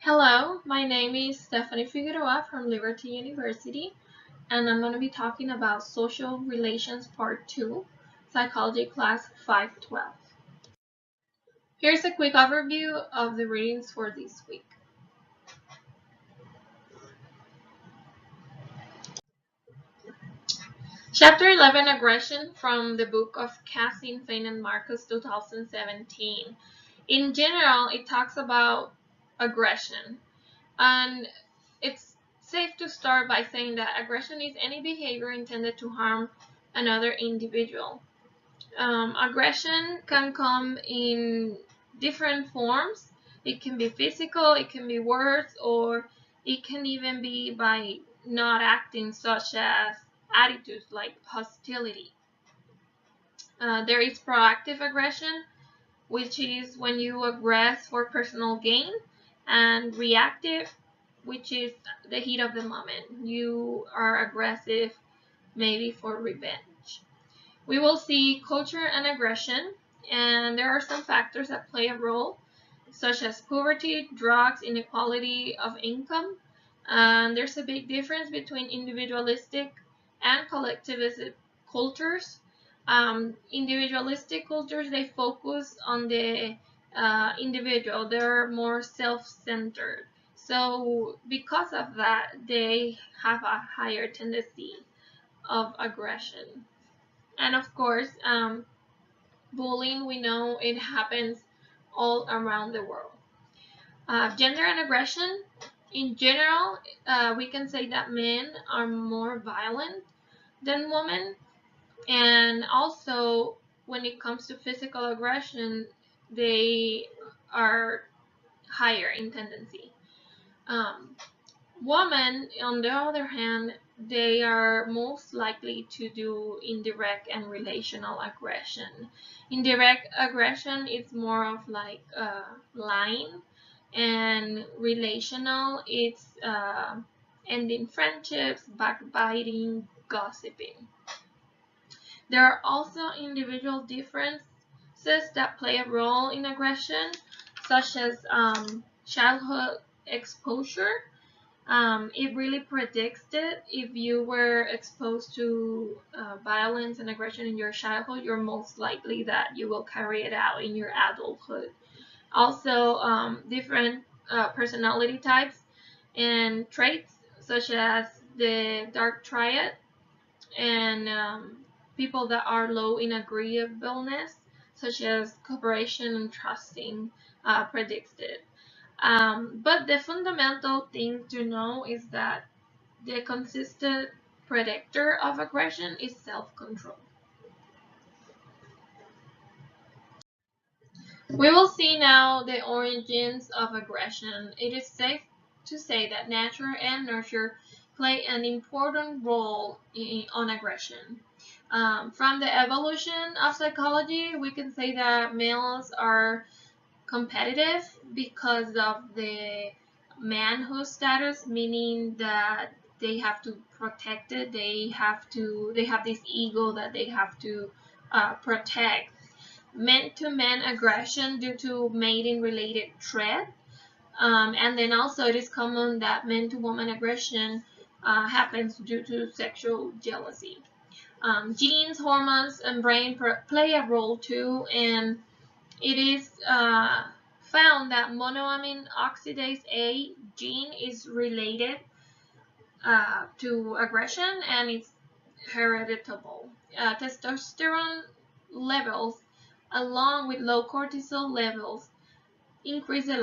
Hello, my name is Stephanie Figueroa from Liberty University, and I'm going to be talking about Social Relations Part 2, Psychology Class 512. Here's a quick overview of the readings for this week. Chapter 11, Aggression, from the book of Cassin, Fain, and Marcus, 2017. In general, it talks about aggression, and it's safe to start by saying that aggression is any behavior intended to harm another individual. Aggression can come in different forms. It can be physical, it can be words, or it can even be by not acting, such as attitudes like hostility. There is proactive aggression, which is when you aggress for personal gain, and reactive, which is the heat of the moment. You are aggressive maybe for revenge. We will see culture and aggression, and there are some factors that play a role, such as poverty, drugs, inequality of income. And there's a big difference between individualistic and collectivistic cultures. Individualistic cultures, they focus on the individual. They're more self-centered. So because of that, they have a higher tendency of aggression. And of course, bullying, we know it happens all around the world. Gender and aggression, in general, we can say that men are more violent than women. And also, when it comes to physical aggression, they are higher in tendency. Um, Women, on the other hand, they are most likely to do indirect and relational aggression. Indirect aggression is more of like lying, and relational, it's ending friendships, backbiting, gossiping. There are also individual differences that play a role in aggression, such as childhood exposure. It really predicts it. If you were exposed to violence and aggression in your childhood, you're most likely that you will carry it out in your adulthood. Also, different personality types and traits, such as the dark triad, and people that are low in agreeableness, such as cooperation and trusting, predicts it. But the fundamental thing to know is that the consistent predictor of aggression is self-control. We will see now the origins of aggression. It is safe to say that nature and nurture play an important role on aggression. From the evolution of psychology, we can say that males are competitive because of the manhood status, meaning that they have to protect it. They have this ego that they have to protect. Man-to-man aggression due to mating-related threat, and then also it is common that man-to-woman aggression happens due to sexual jealousy. Genes, hormones, and brain play a role too, and it is found that monoamine oxidase A gene is related to aggression, and it's hereditable. Testosterone levels, along with low cortisol levels, increase the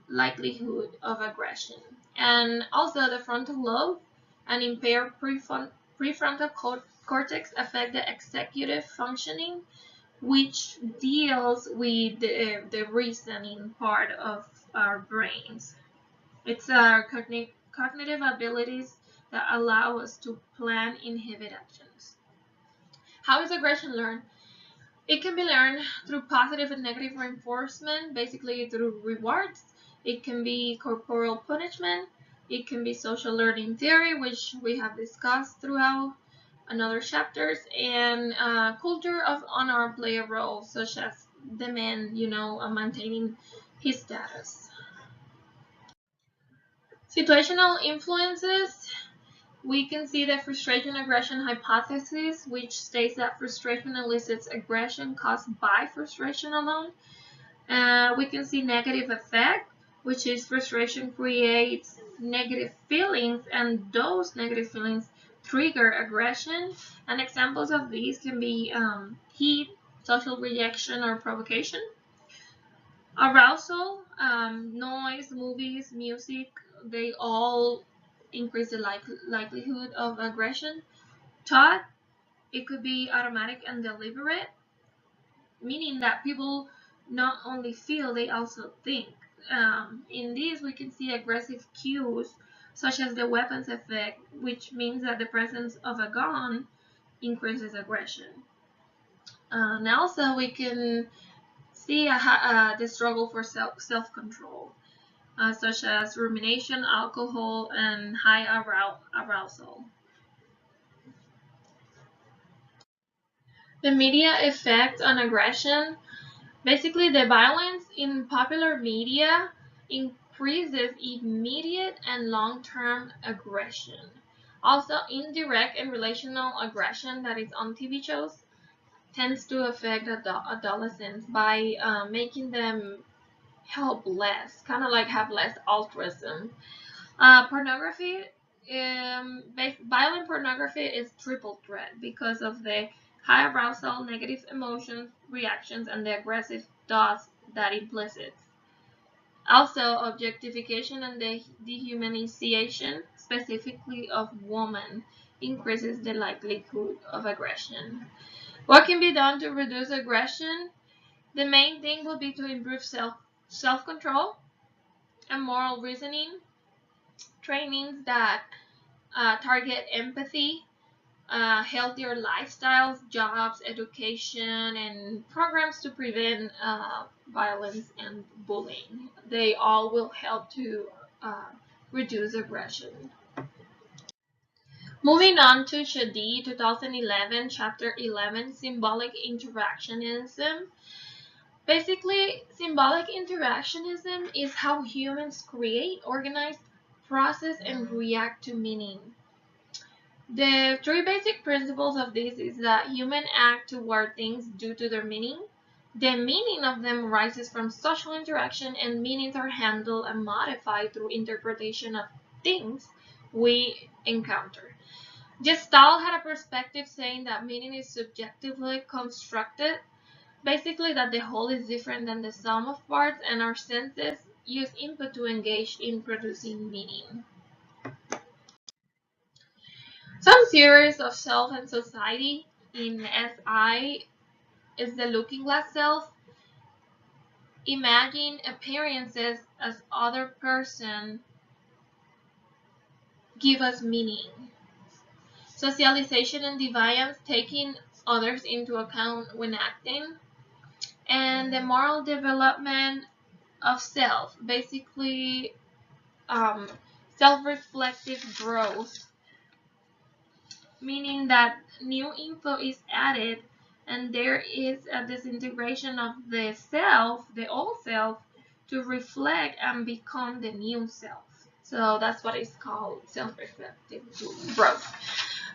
likelihood of aggression. And also, the frontal lobe and impaired prefrontal cortex affect the executive functioning, which deals with the reasoning part of our brains. It's our cognitive abilities that allow us to plan inhibit actions. How is aggression learned? It can be learned through positive and negative reinforcement, basically through rewards. It can be corporal punishment. It can be social learning theory, which we have discussed throughout another chapters, and culture of honor play a role, such as the man, maintaining his status. Situational influences. We can see the frustration aggression hypothesis, which states that frustration elicits aggression caused by frustration alone. We can see negative effect, which is frustration creates negative feelings, and those negative feelings trigger aggression. And examples of these can be heat, social rejection, or provocation. Arousal, noise, movies, music, they all increase the likelihood of aggression. Thought, it could be automatic and deliberate, meaning that people not only feel, they also think. In this, we can see aggressive cues, such as the weapons effect, which means that the presence of a gun increases aggression. And also, we can see the struggle for self-control, such as rumination, alcohol, and high arousal. The media effect on aggression. Basically, the violence in popular media increases immediate and long-term aggression. Also, indirect and relational aggression, that is on TV shows, tends to affect adolescents by making them helpless, kind of like have less altruism. Pornography, violent pornography is triple threat because of the high arousal, negative emotions, reactions, and the aggressive thoughts that implicits. Also, objectification and the dehumanization, specifically of women, increases the likelihood of aggression. What can be done to reduce aggression? The main thing will be to improve self-control and moral reasoning, trainings that target empathy, healthier lifestyles, jobs, education, and programs to prevent violence and bullying. They all will help to reduce aggression. Moving on to Shadi, 2011, Chapter 11, Symbolic Interactionism. Basically, symbolic interactionism is how humans create, organize, process, and react to meaning. The three basic principles of this is that humans act toward things due to their meaning. The meaning of them arises from social interaction, and meanings are handled and modified through interpretation of things we encounter. Gestalt had a perspective saying that meaning is subjectively constructed, basically that the whole is different than the sum of parts, and our senses use input to engage in producing meaning. Some theories of self and society in SI is the looking glass self. Imagine appearances as other person give us meaning. Socialization and deviance, taking others into account when acting. And the moral development of self, basically self-reflective growth, meaning that new info is added and there is a disintegration of the self, the old self, to reflect and become the new self. So that's what is called self-reflective growth.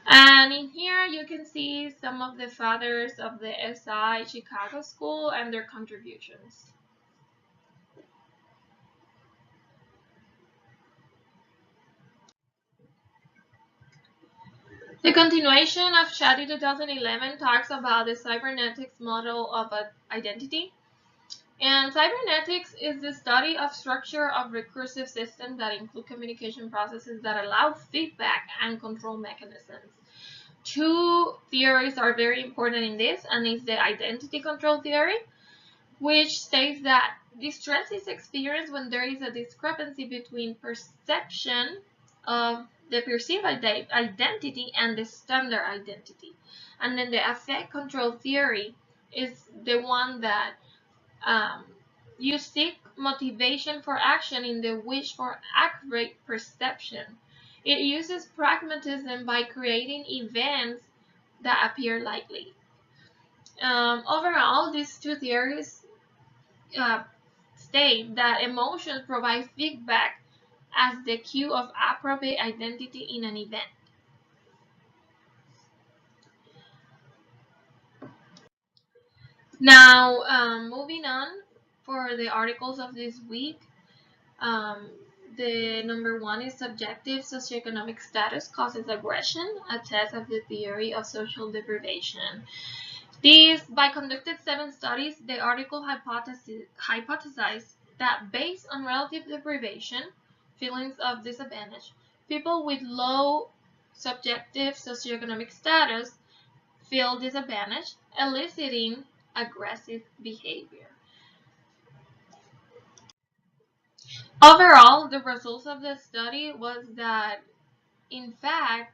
And in here you can see some of the fathers of the SI Chicago School and their contributions. The continuation of Chatty 2011 talks about the cybernetics model of identity. And cybernetics is the study of structure of recursive systems that include communication processes that allow feedback and control mechanisms. Two theories are very important in this, and it's the identity control theory, which states that distress is experienced when there is a discrepancy between perception of the perceived identity and the standard identity. And then the affect control theory is the one that you seek motivation for action in the wish for accurate perception. It uses pragmatism by creating events that appear likely. Overall, these two theories state that emotions provide feedback as the cue of appropriate identity in an event. Now, moving on for the articles of this week, the number one is subjective socioeconomic status causes aggression, a test of the theory of social deprivation. By conducted 7 studies, the article hypothesized that based on relative deprivation, feelings of disadvantage, people with low subjective socioeconomic status feel disadvantaged, eliciting aggressive behavior. Overall, the results of the study was that, in fact,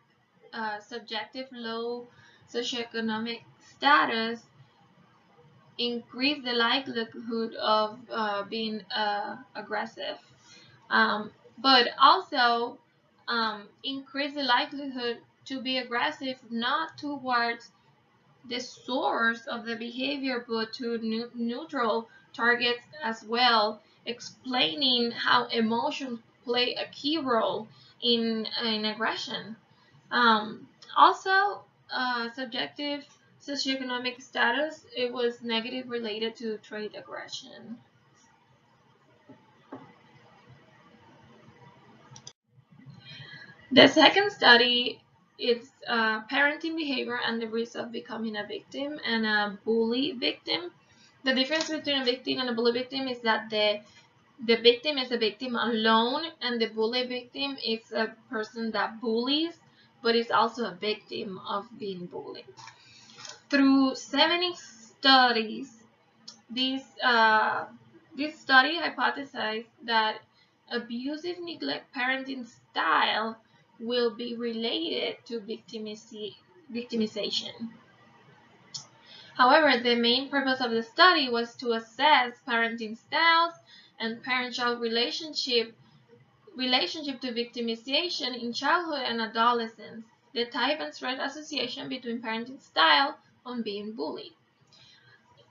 subjective low socioeconomic status increase the likelihood of being aggressive, but also increase the likelihood to be aggressive not towards the source of the behavior but to neutral targets as well, explaining how emotions play a key role in aggression. Also, subjective socioeconomic status, it was negative related to trade aggression. The second study is parenting behavior and the risk of becoming a victim and a bully victim. The difference between a victim and a bully victim is that the victim is a victim alone, and the bully victim is a person that bullies, but is also a victim of being bullied. Through 70 studies, this study hypothesized that abusive neglect parenting style will be related to victimization. However, the main purpose of the study was to assess parenting styles and parent-child relationship to victimization in childhood and adolescence, the type and threat association between parenting style and being bullied.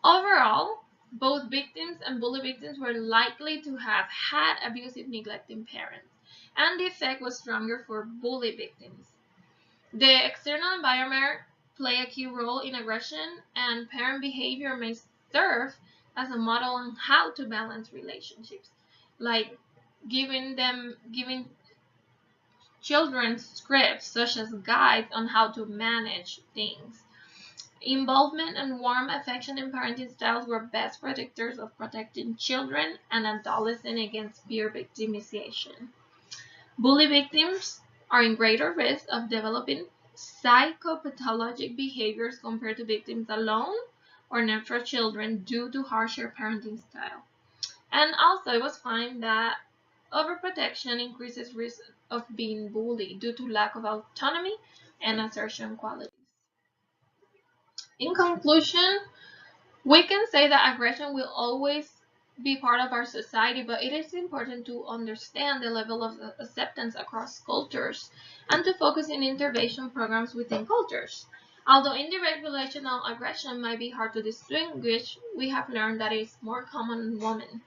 Overall, both victims and bully victims were likely to have had abusive, neglecting parents, and the effect was stronger for bully victims. The external environment play a key role in aggression, and parent behavior may serve as a model on how to balance relationships, like giving children scripts such as guides on how to manage things. Involvement and warm affection in parenting styles were best predictors of protecting children and adolescents against peer victimization. Bully victims are in greater risk of developing psychopathologic behaviors compared to victims alone or neutral children due to harsher parenting style. And also, it was found that overprotection increases risk of being bullied due to lack of autonomy and assertion qualities. In conclusion, we can say that aggression will always be part of our society, but it is important to understand the level of acceptance across cultures and to focus on intervention programs within cultures. Although indirect relational aggression might be hard to distinguish, we have learned that it is more common in women.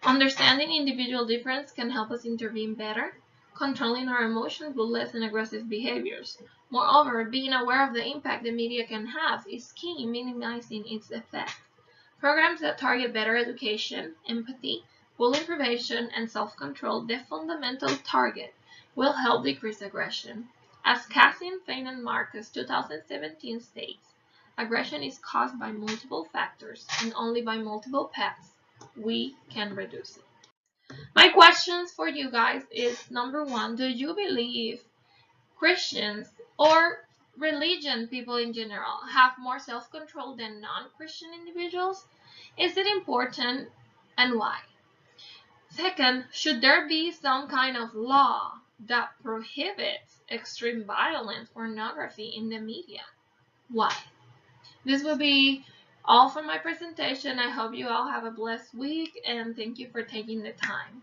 Understanding individual difference can help us intervene better. Controlling our emotions will lessen aggressive behaviors. Moreover, being aware of the impact the media can have is key in minimizing its effect. Programs that target better education, empathy, bullying prevention, and self-control, the fundamental target, will help decrease aggression. As Cassin, Fain, and Marcus 2017 states, aggression is caused by multiple factors, and only by multiple paths we can reduce it. My questions for you guys is, number one, do you believe Christians or religion people in general have more self-control than non-Christian individuals? Is it important, and why? Second, should there be some kind of law that prohibits extreme violence or pornography in the media? Why? This will be all for my presentation. I hope you all have a blessed week, and thank you for taking the time.